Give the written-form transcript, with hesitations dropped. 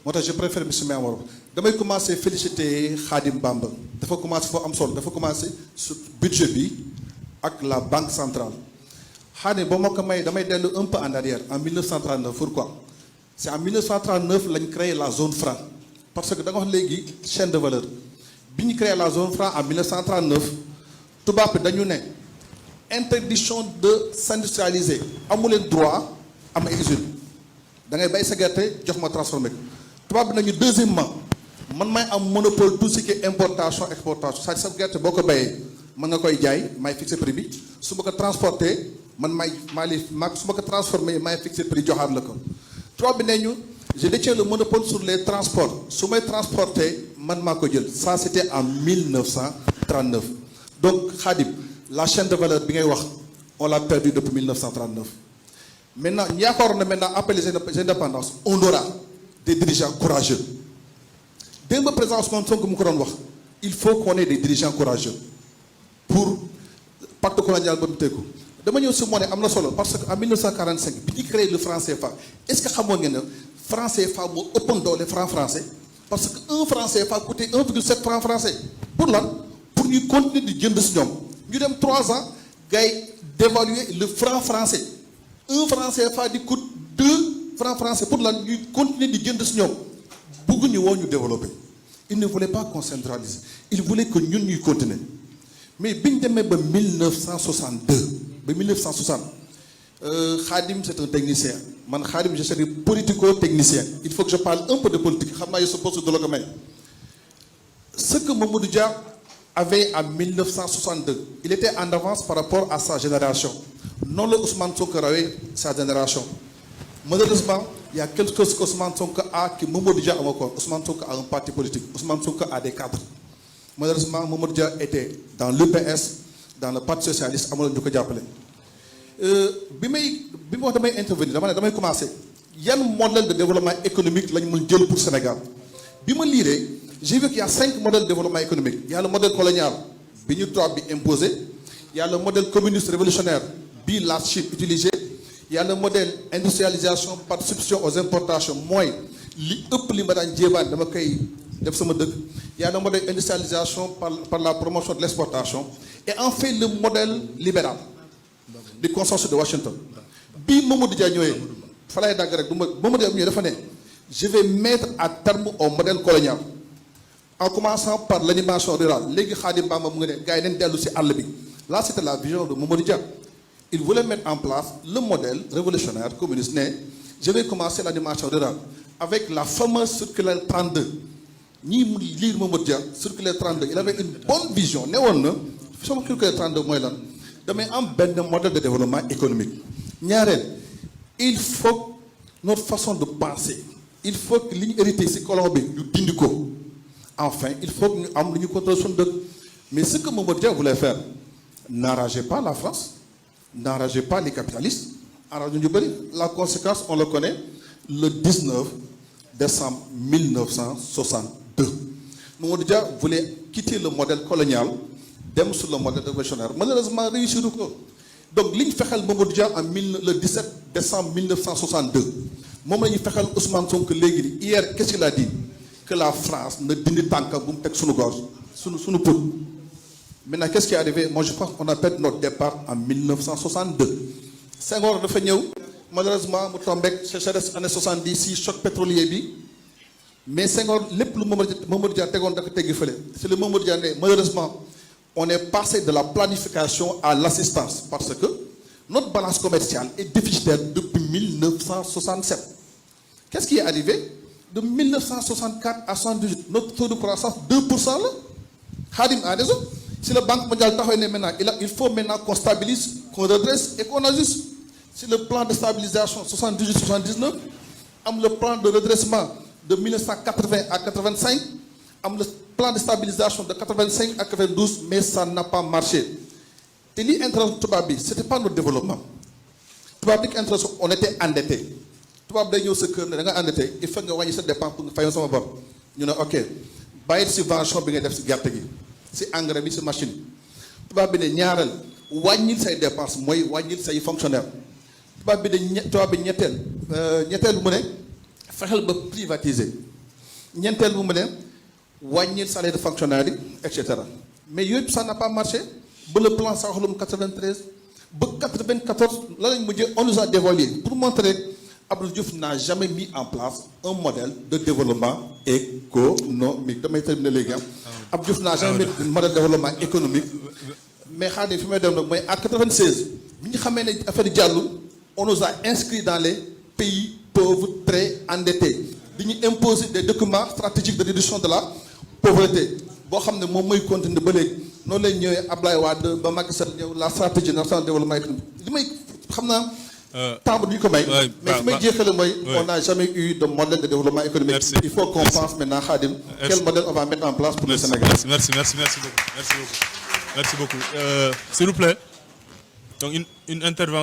moo tax je préfère monsieur Mamor damay commencer féliciter Khadim Bamba dafa commencer foo am solo dafa commencer sur budget bi ak la banque centrale Khadim ba ma ko may damay dellu un peu en arrière en 1939 pourquoi c'est en 1939 lañ créé la zone franc parce que da nga wax léegi chaîne de valeur bi ñu créé la zone franc en 1939 tubaab bi dañu ne interdiction de s'industrialiser amu leen droit am ay usine da ngay bay sa gerte jox ma transformé ko tubaab bi nañu deuxièmement man may am monopole tout ce qui est importation exportation c'est-à-dire sa gerte boo ko bayee mën nga koy jaay may fixé prix bi su ma ko transporté man su ma ko transformé may fixé prix joxaat la ko tubaab bi ne ñu je détiens le monopole sur les transports su may transporté man maa ko jël ça c'était en 1939 donc Khadim la chaîne de valeur bi ngay wax on l'a perdu depuis 1939 maintenant ñu yaakaaroon na maintenant après les indépendances on aura des dirigeants courageux démb président Ousmane Sonko mu ko doon wax il faut qu'on ait des dirigeants courageux pour pacte colonial ba mu tegu dama ñëw si moo ne am na solo parce que en 1945 bi ñu créé le franc CFA est-ce que xamoon ngeen ne franc CFA moo ëppoon doole franc français parce que un franc CFA coûtait 1,7 franc français pour lan pour ñu continuer di jënd si ñoom ñu dem 3 ans gars yi dévaluer le franc français un franc CFA di coûte 2 francs français pour lan ñuy continuer di jënd si ñoom bëgguñu woo ñu développer il ne voulait pas qu'on centralise il voulait que ñun ñuy continuer mais biñ demee ba 1962 ba 1960 Khadim c'est un technicien man Khadim je suis politico-technicien il faut que je parle un peu de politique xam naa yow sa poste de la ko may ce que Mamadou Dia avait en 1962 il était en avance par rapport à sa génération noonu la Ousmane Sonko rawee sa génération malheureusement il y a quelque chose que Ousmane Sonko a que Mamadou Dia ama ko Ousmane Sonko a un parti politique Ousmane Sonko a des cadres malheureusement Mamadou Dia était dans l'UPS dans le parti socialiste amaloon ñu ko jàppale bi ma wax damay intervenir damay commencer yan modèle de développement économique lañ mën jël pour Sénégal bi ma liiree j'ai vu qu'il y a 5 modèles de développement économique il y a le modèle colonial bi ñu tubaab bi imposé il y a le modèle communiste révolutionnaire bi la Chine utilisé il y a le modèle industrialisation par substitution aux importations mooy li ëpp li ma daan jéebaan dama koy def sama dëkk il y a le modèle industrialisation par la promotion de l'exportation et enfin le modèle libéral du consensus de Washington bii Mamadou Dia ñëwee fa lay dagg rek du ma Mamadou Dia ñëwee dafa ne je vais mettre à terme au modèle colonial en commençant par l'animation rurale léegi Khadim Bamba mu ngi ne gars yi nañ dellu si àll bi là c'était la vision de Mamadou Dia il voulait mettre en place le modèle révolutionnaire communiste ne je vais commencer l'animation rurale avec la fameuse circulaire 32 ñii mu lire Mamadou Dia circulaire 32 il avait une bonne vision ne woon na sama circulaire 32 mooy lan damay am benn modèle de développement économique ñaareel il faut notre façon de penser il faut que li ñu hérité ci colon bi ñu dindi ko enfin il faut que ñu am lu ñu contrôler suñu dëkk mais ce que Mamadou Dia voulait faire n'enragez pas la France n'enragez pas les capitalistes enragez ñu bëri la conséquence on le connaît le 19 décembre 1962 Mamadou Dia voulait quitter le modèle colonial dem sur le modèle révolutionnaire malheureusement réussir ko donc li ñu fexeel Mamadou Dia le 17 décembre 1962 moom la ñu fexeel Ousmane Sonko léegi nii hier qu'est-ce qu'il a dit que la France na dindi tànka bu mu teg suñu gorge suñu put maintenant qu'est-ce qui est arrivé moi je pense qu'on a perdu notre départ en 1962 Senghor dafa ñëw malheureusement mu tombeek sécheresse année 70 si choc pétrolier bi mais Senghor lépp lu Mamadou Dia tegoon da ko teggi fële c'est le Mamadou Dia ne malheureusement on est passé de la planification à l'assistance parce que notre balance commerciale est déficitaire depuis 1967 qu'est-ce qui est arrivé de 1964 à 78 notre taux de croissance 2% la Khadim a raison si la Banque mondiale taxaw ne maintenant il faut maintenant qu'on stabilise qu'on redresse et qu'on ajuste si le plan de stabilisation 78-79 am le plan de redressement de 1980 à 85 am le plan de stabilisation de 85 à 92 mais ça n'a pas marché te li intérêt tubaab bi c'était pas notre développement tubaab bi intérêt on était endetté tubaab day ñëw sa kër ne da nga endetté il faut nga wàññi sa dépense pour nga fayoon sama bor ñu ne ok bàyyi subvention bi ngay def si gerte gi si engrais bi si machine tubaab bi ne ñaareel wàññil say dépense mooy wàññil say fonctionnaire tubaab bi ñetteel mu ne fexeel ba privatiser ñeenteel bu mu ne wàññil salaire de fonctionnaire yi et cetera mais yooyu ça n'a pas marché ba le plan Saxalum 93 ba 94 la lañ mujjee on nous a dévoilé pour montrer Abdou Diouf n'a jamais mis en place un modèle de développement économique damay terminer léegi Abdou Diouf n'a jamais mis un modèle de développement économique mais Khadim fi may dem nag mooy à 96 bi ñu xamee ne affaire jàllul on nous a inscrits dans les pays pauvres très endettés di ñu imposer des documents stratégiques de réduction de la pauvreté boo xam ne moom mooy continuer ba léegi noonu lay ñëwee Ablaye Wade ba Macky Sall ñëw la stratégie nationale de développement économique li may xam naa temps du ñu ko may mais fi may jeexale mooy on n'a jamais eu de modèle de développement économique. Merci. Il faut qu'on pense maintenant Khadim quel modèle on va mettre en place pour le Sénégal. Merci beaucoup s'il vous plaît donc une intervention